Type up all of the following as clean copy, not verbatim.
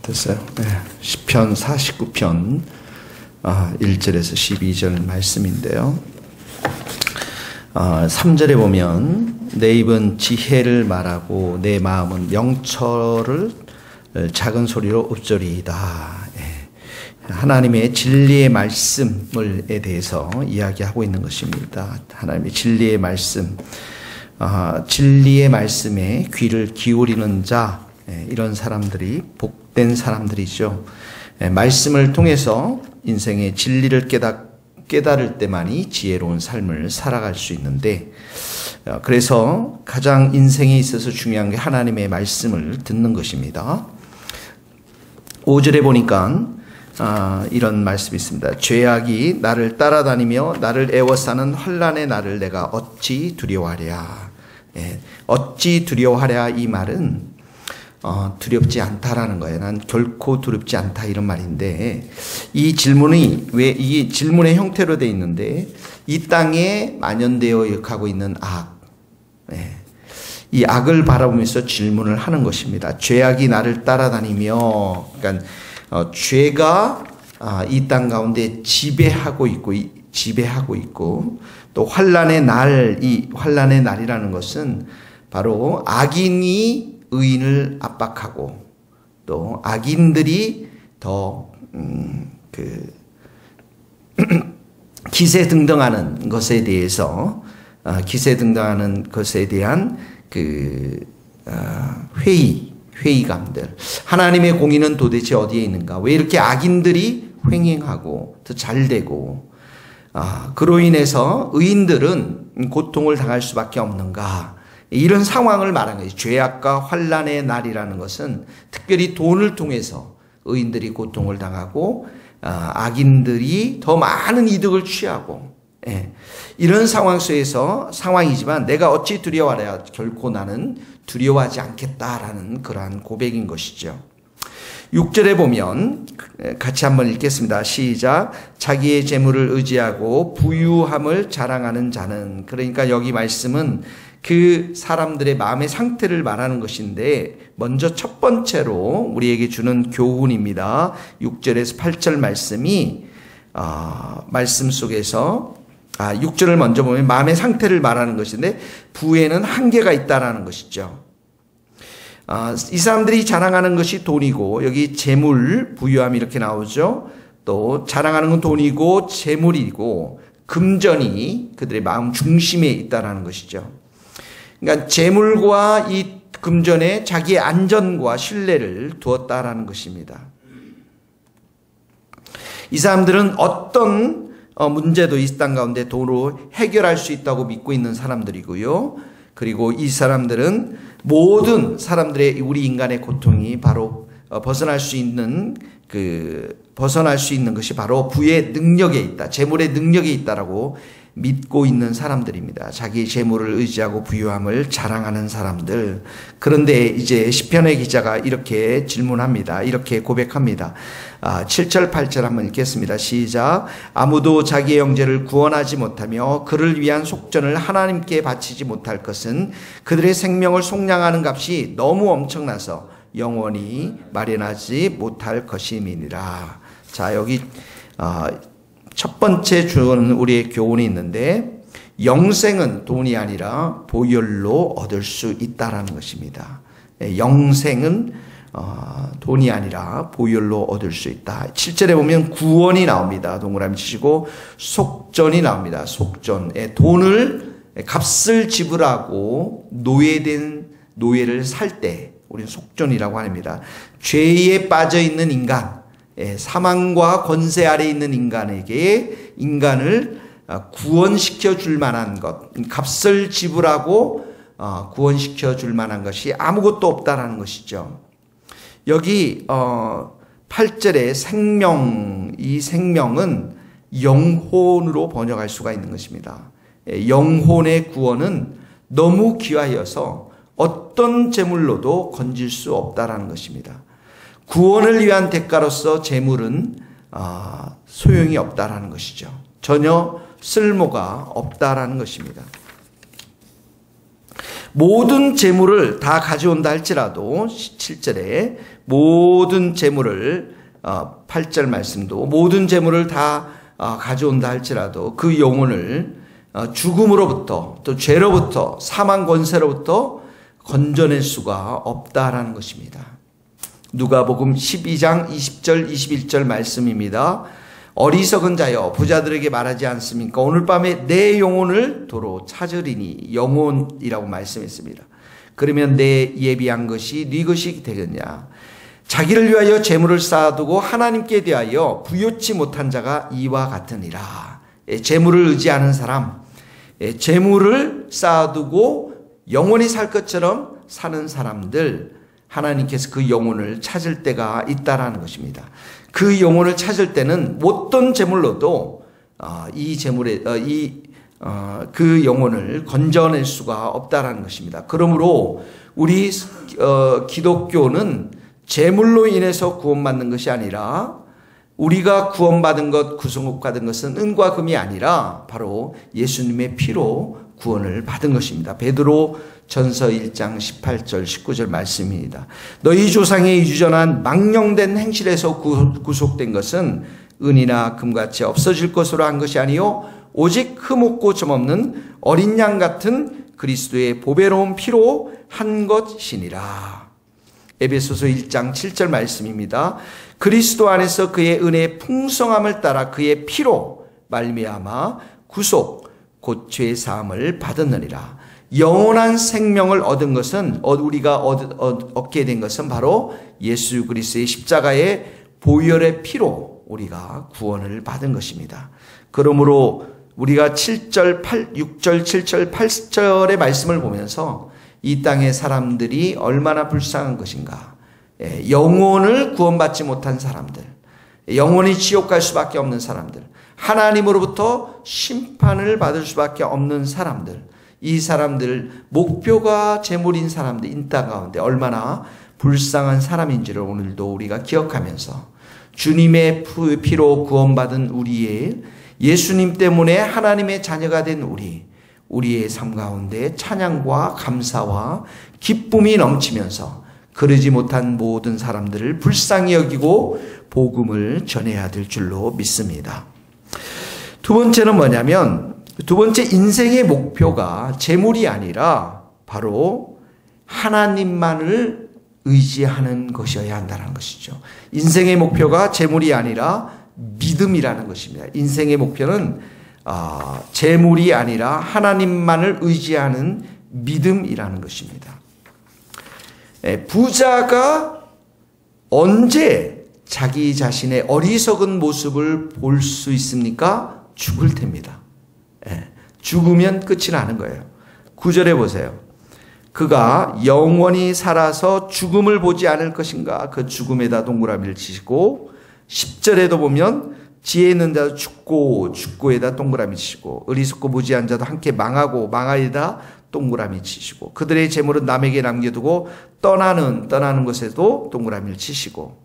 됐어요. 네. 시편 49편 1절에서 12절 말씀인데요. 3절에 보면 내 입은 지혜를 말하고 내 마음은 명철을 작은 소리로 읊조리이다. 하나님의 진리의 말씀에 대해서 이야기하고 있는 것입니다. 하나님의 진리의 말씀, 진리의 말씀에 귀를 기울이는 자, 이런 사람들이 복된 사람들이죠. 말씀을 통해서 인생의 진리를 깨달을 때만이 지혜로운 삶을 살아갈 수 있는데, 그래서 가장 인생에 있어서 중요한 게 하나님의 말씀을 듣는 것입니다. 5절에 보니까 이런 말씀이 있습니다. 죄악이 나를 따라다니며 나를 애워싸는 환난의 나를 내가 어찌 두려워하랴. 어찌 두려워하랴, 이 말은 두렵지 않다라는 거예요. 난 결코 두렵지 않다, 이런 말인데, 이 질문이 왜 이 질문의 형태로 되어 있는데, 이 땅에 만연되어 가고 있는 악, 이 악을 바라보면서 질문을 하는 것입니다. 죄악이 나를 따라다니며, 그러니까 죄가 이 땅 가운데 지배하고 있고, 또 환난의 날, 이 환난의 날이라는 것은 바로 악인이 의인을 압박하고, 또 악인들이 더 기세등등하는 것에 대한 회의감들. 하나님의 공의는 도대체 어디에 있는가? 왜 이렇게 악인들이 횡행하고 더 잘되고, 그로 인해서 의인들은 고통을 당할 수밖에 없는가? 이런 상황을 말한 거예요. 죄악과 환난의 날이라는 것은 특별히 돈을 통해서 의인들이 고통을 당하고, 악인들이 더 많은 이득을 취하고, 이런 상황이지만 내가 어찌 두려워하랴. 결코 나는 두려워하지 않겠다라는 그러한 고백인 것이죠. 6절에 보면 같이 한번 읽겠습니다. 시작. 자기의 재물을 의지하고 부유함을 자랑하는 자는, 그러니까 여기 말씀은 그 사람들의 마음의 상태를 말하는 것인데, 먼저 첫 번째로 우리에게 주는 교훈입니다. 6절에서 8절 말씀이 말씀 속에서 6절을 먼저 보면 마음의 상태를 말하는 것인데, 부에는 한계가 있다라는 것이죠. 이 사람들이 자랑하는 것이 돈이고, 여기 재물, 부유함 이렇게 나오죠. 또 자랑하는 건 돈이고 재물이고, 금전이 그들의 마음 중심에 있다라는 것이죠. 그러니까 재물과 이 금전에 자기의 안전과 신뢰를 두었다라는 것입니다. 이 사람들은 어떤 문제도 이 땅 가운데 돈으로 해결할 수 있다고 믿고 있는 사람들이고요. 그리고 이 사람들은 모든 사람들의, 우리 인간의 고통이 바로 벗어날 수 있는 것이 바로 부의 능력에 있다, 재물의 능력에 있다라고 믿고 있는 사람들입니다. 자기 재물을 의지하고 부유함을 자랑하는 사람들. 그런데 이제 시편의 기자가 이렇게 질문합니다. 이렇게 고백합니다. 7절 8절 한번 읽겠습니다. 시작. 아무도 자기의 형제를 구원하지 못하며 그를 위한 속전을 하나님께 바치지 못할 것은 그들의 생명을 속량하는 값이 너무 엄청나서 영원히 마련하지 못할 것임이니라. 자, 여기 첫 번째 주는 우리의 교훈이 있는데, 영생은 돈이 아니라 보혈로 얻을 수 있다라는 것입니다. 영생은 돈이 아니라 보혈로 얻을 수 있다. 7절에 보면 구원이 나옵니다. 동그라미 치시고, 속전이 나옵니다. 속전. 값을 지불하고 노예를 살 때 우리는 속전이라고 합니다. 죄에 빠져 있는 인간, 사망과 권세 아래 있는 인간을 구원시켜 줄 만한 것, 값을 지불하고 구원시켜 줄 만한 것이 아무것도 없다라는 것이죠. 여기 8절에 생명, 이 생명은 영혼으로 번역할 수가 있는 것입니다. 영혼의 구원은 너무 귀하여서 어떤 재물로도 건질 수 없다라는 것입니다. 구원을 위한 대가로서 재물은 소용이 없다라는 것이죠. 전혀 쓸모가 없다라는 것입니다. 모든 재물을 다 가져온다 할지라도 7절에 모든 재물을 8절 말씀도 모든 재물을 다 가져온다 할지라도 그 영혼을 죽음으로부터 또 죄로부터 사망 권세로부터 건져낼 수가 없다라는 것입니다. 누가복음 12장 20절 21절 말씀입니다. 어리석은 자여 부자들에게 말하지 않습니까? 오늘 밤에 내 영혼을 도로 찾으리니 영혼이라고 말씀했습니다. 그러면 내 예비한 것이 네 것이 되겠냐? 자기를 위하여 재물을 쌓아두고 하나님께 대하여 부요치 못한 자가 이와 같으니라. 재물을 의지하는 사람, 재물을 쌓아두고 영원히 살 것처럼 사는 사람들, 하나님께서 그 영혼을 찾을 때가 있다라는 것입니다. 그 영혼을 찾을 때는 어떤 재물로도 이 재물에 그 영혼을 건져낼 수가 없다라는 것입니다. 그러므로 우리 기독교는 재물로 인해서 구원받는 것이 아니라 우리가 구원받은 것, 구속받은 것은 은과 금이 아니라 바로 예수님의 피로 구원을 받은 것입니다. 베드로 전서 1장 18절 19절 말씀입니다. 너희 조상의 유전한 망령된 행실에서 구속된 것은 은이나 금같이 없어질 것으로 한 것이 아니요 오직 흠없고 점없는 어린 양 같은 그리스도의 보배로운 피로 한 것이니라. 에베소서 1장 7절 말씀입니다. 그리스도 안에서 그의 은혜의 풍성함을 따라 그의 피로 말미암아 구속 곧 죄 사함을 받았느니라. 영원한 생명을 얻은 것은 우리가 얻게 된 것은 바로 예수 그리스도의 십자가의 보혈의 피로 우리가 구원을 받은 것입니다. 그러므로 우리가 6절, 7절, 8절의 말씀을 보면서 이 땅의 사람들이 얼마나 불쌍한 것인가. 영혼을 구원받지 못한 사람들, 영혼이 지옥 갈 수밖에 없는 사람들, 하나님으로부터 심판을 받을 수밖에 없는 사람들, 이 사람들 목표가 재물인 사람들 인당 가운데 얼마나 불쌍한 사람인지를 오늘도 우리가 기억하면서 주님의 피로 구원받은 우리의 예수님 때문에 하나님의 자녀가 된 우리의 삶 가운데 찬양과 감사와 기쁨이 넘치면서 그러지 못한 모든 사람들을 불쌍히 여기고 복음을 전해야 될 줄로 믿습니다. 두 번째는 뭐냐면 두 번째 인생의 목표가 재물이 아니라 바로 하나님만을 의지하는 것이어야 한다는 것이죠. 인생의 목표가 재물이 아니라 믿음이라는 것입니다. 인생의 목표는 재물이 아니라 하나님만을 의지하는 믿음이라는 것입니다. 부자가 언제 자기 자신의 어리석은 모습을 볼 수 있습니까? 죽을 때입니다. 죽으면 끝이 나는 거예요. 9절에 보세요. 그가 영원히 살아서 죽음을 보지 않을 것인가? 그 죽음에다 동그라미를 치시고 10절에도 보면 지혜 있는 자도 죽고에다 동그라미 치시고 어리석고 무지한 자도 함께 망하고 망하에다 동그라미 치시고 그들의 재물은 남에게 남겨두고 떠나는 것에도 동그라미를 치시고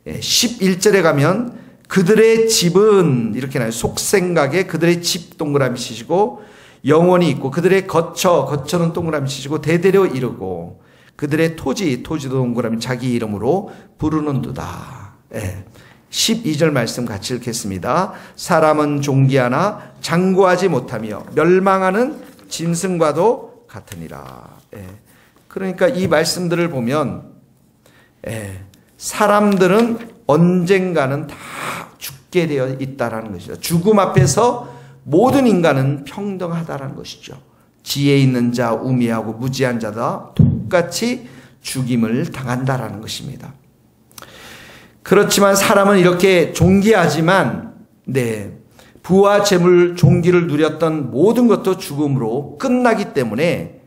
11절에 가면 그들의 집은 이렇게 나와요. 속생각에 그들의 집 동그라미 치시고 영원히 있고 그들의 거처는 동그라미 치시고 대대로 이르고 그들의 토지도 동그라미 자기 이름으로 부르는도다. 12절 말씀 같이 읽겠습니다. 사람은 존귀하나 장구하지 못하며 멸망하는 짐승과도 같으니라. 그러니까 이 말씀들을 보면 사람들은 언젠가는 다 죽게 되어 있다라는 것이죠. 죽음 앞에서 모든 인간은 평등하다라는 것이죠. 지혜 있는 자, 우매하고 무지한 자다 똑같이 죽임을 당한다라는 것입니다. 그렇지만 사람은 이렇게 존귀하지만 부와 재물, 존귀를 누렸던 모든 것도 죽음으로 끝나기 때문에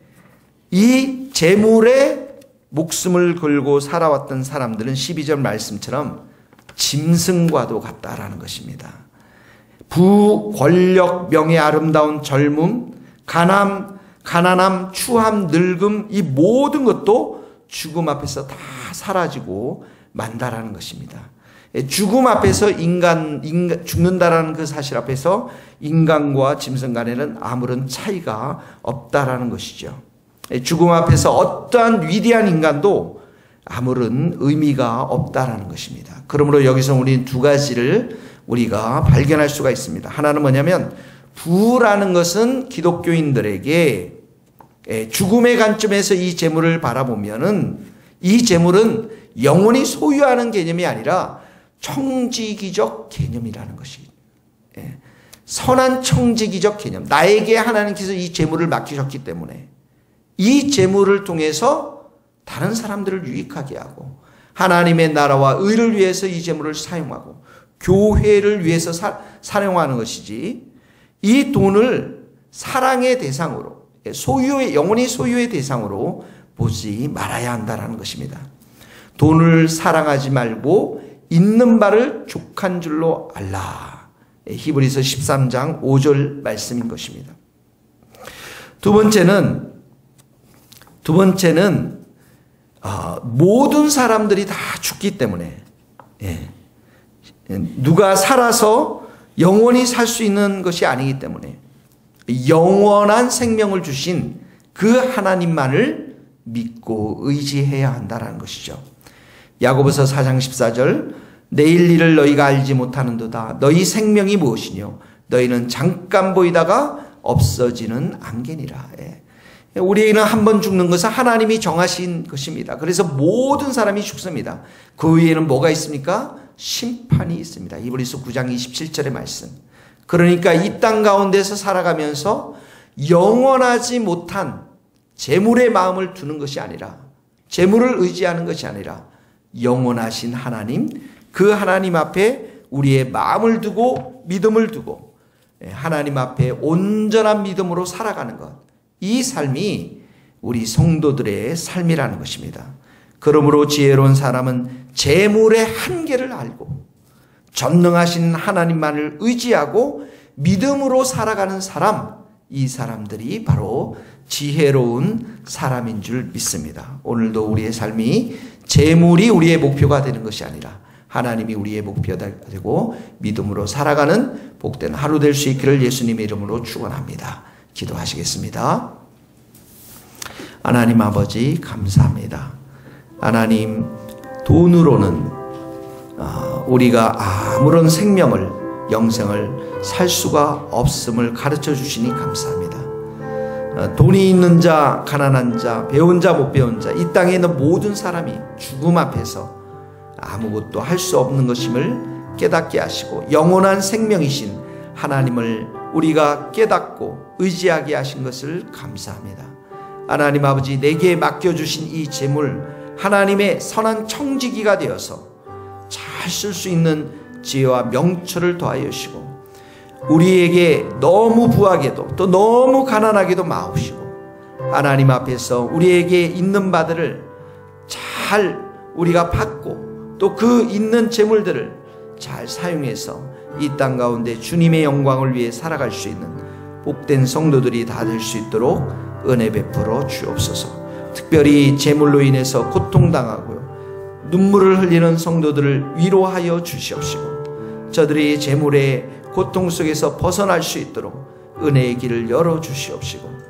이 재물에 목숨을 걸고 살아왔던 사람들은 12절 말씀처럼 짐승과도 같다라는 것입니다. 부, 권력, 명예, 아름다운 젊음, 가난함, 추함, 늙음 이 모든 것도 죽음 앞에서 다 사라지고 만다라는 것입니다. 죽음 앞에서 죽는다라는 그 사실 앞에서 인간과 짐승 간에는 아무런 차이가 없다라는 것이죠. 죽음 앞에서 어떠한 위대한 인간도 아무런 의미가 없다라는 것입니다. 그러므로 여기서 우리 두 가지를 우리가 발견할 수가 있습니다. 하나는 뭐냐면 부라는 것은 기독교인들에게 죽음의 관점에서 이 재물을 바라보면은 이 재물은 영원히 소유하는 개념이 아니라 청지기적 개념이라는 것이 선한 청지기적 개념. 나에게 하나님께서 이 재물을 맡기셨기 때문에 이 재물을 통해서 다른 사람들을 유익하게 하고 하나님의 나라와 의를 위해서 이 재물을 사용하고 교회를 위해서 사용하는 것이지 이 돈을 사랑의 대상으로 영원히 소유의 대상으로 보지 말아야 한다는 것입니다. 돈을 사랑하지 말고 있는 바를 족한 줄로 알라. 히브리서 13장 5절 말씀인 것입니다. 두 번째는 모든 사람들이 다 죽기 때문에 누가 살아서 영원히 살 수 있는 것이 아니기 때문에 영원한 생명을 주신 그 하나님만을 믿고 의지해야 한다는 것이죠. 야고보서 4장 14절 내일 일을 너희가 알지 못하는도다. 너희 생명이 무엇이뇨? 너희는 잠깐 보이다가 없어지는 안개니라. 우리는 한 번 죽는 것은 하나님이 정하신 것입니다. 그래서 모든 사람이 죽습니다. 그 위에는 뭐가 있습니까? 심판이 있습니다. 히브리서 9장 27절의 말씀. 그러니까 이 땅 가운데서 살아가면서 영원하지 못한 재물의 마음을 두는 것이 아니라 재물을 의지하는 것이 아니라 영원하신 하나님, 그 하나님 앞에 우리의 마음을 두고 믿음을 두고 하나님 앞에 온전한 믿음으로 살아가는 것. 이 삶이 우리 성도들의 삶이라는 것입니다. 그러므로 지혜로운 사람은 재물의 한계를 알고 전능하신 하나님만을 의지하고 믿음으로 살아가는 사람, 이 사람들이 바로 지혜로운 사람인 줄 믿습니다. 오늘도 우리의 삶이 재물이 우리의 목표가 되는 것이 아니라 하나님이 우리의 목표가 되고 믿음으로 살아가는 복된 하루 될 수 있기를 예수님의 이름으로 축원합니다. 기도하시겠습니다. 하나님 아버지 감사합니다. 하나님, 돈으로는 우리가 아무런 생명을, 영생을 살 수가 없음을 가르쳐 주시니 감사합니다. 돈이 있는 자, 가난한 자, 배운 자, 못 배운 자, 이 땅에 있는 모든 사람이 죽음 앞에서 아무것도 할 수 없는 것임을 깨닫게 하시고 영원한 생명이신 하나님을 우리가 깨닫고 의지하게 하신 것을 감사합니다. 하나님 아버지, 내게 맡겨주신 이 재물, 하나님의 선한 청지기가 되어서 잘 쓸 수 있는 지혜와 명철을 더하여 주시고 우리에게 너무 부하게도 또 너무 가난하게도 마옵시고 하나님 앞에서 우리에게 있는 바들을 잘 우리가 받고 또 그 있는 재물들을 잘 사용해서 이 땅 가운데 주님의 영광을 위해 살아갈 수 있는 복된 성도들이 다 될 수 있도록 은혜 베풀어 주옵소서. 특별히 재물로 인해서 고통당하고요, 눈물을 흘리는 성도들을 위로하여 주시옵시고 저들이 재물의 고통 속에서 벗어날 수 있도록 은혜의 길을 열어 주시옵시고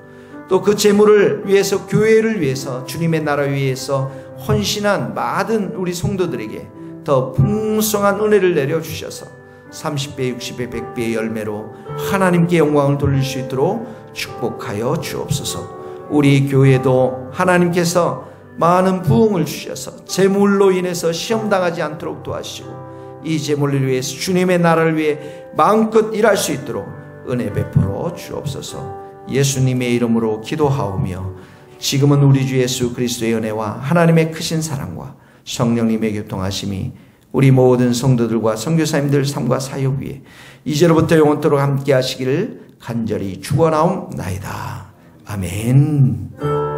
또 그 재물을 위해서, 교회를 위해서, 주님의 나라 위해서 헌신한 많은 우리 성도들에게 더 풍성한 은혜를 내려 주셔서 30배, 60배, 100배의 열매로 하나님께 영광을 돌릴 수 있도록 축복하여 주옵소서. 우리 교회도 하나님께서 많은 부흥을 주셔서 재물로 인해서 시험당하지 않도록 도와주시고 이 재물을 위해서 주님의 나라를 위해 마음껏 일할 수 있도록 은혜 베풀어 주옵소서. 예수님의 이름으로 기도하오며 지금은 우리 주 예수 그리스도의 은혜와 하나님의 크신 사랑과 성령님의 교통하심이 우리 모든 성도들과 선교사님들 삶과 사역 위에 이제로부터 영원토록 함께 하시기를 간절히 축원하옵나이다. 아멘.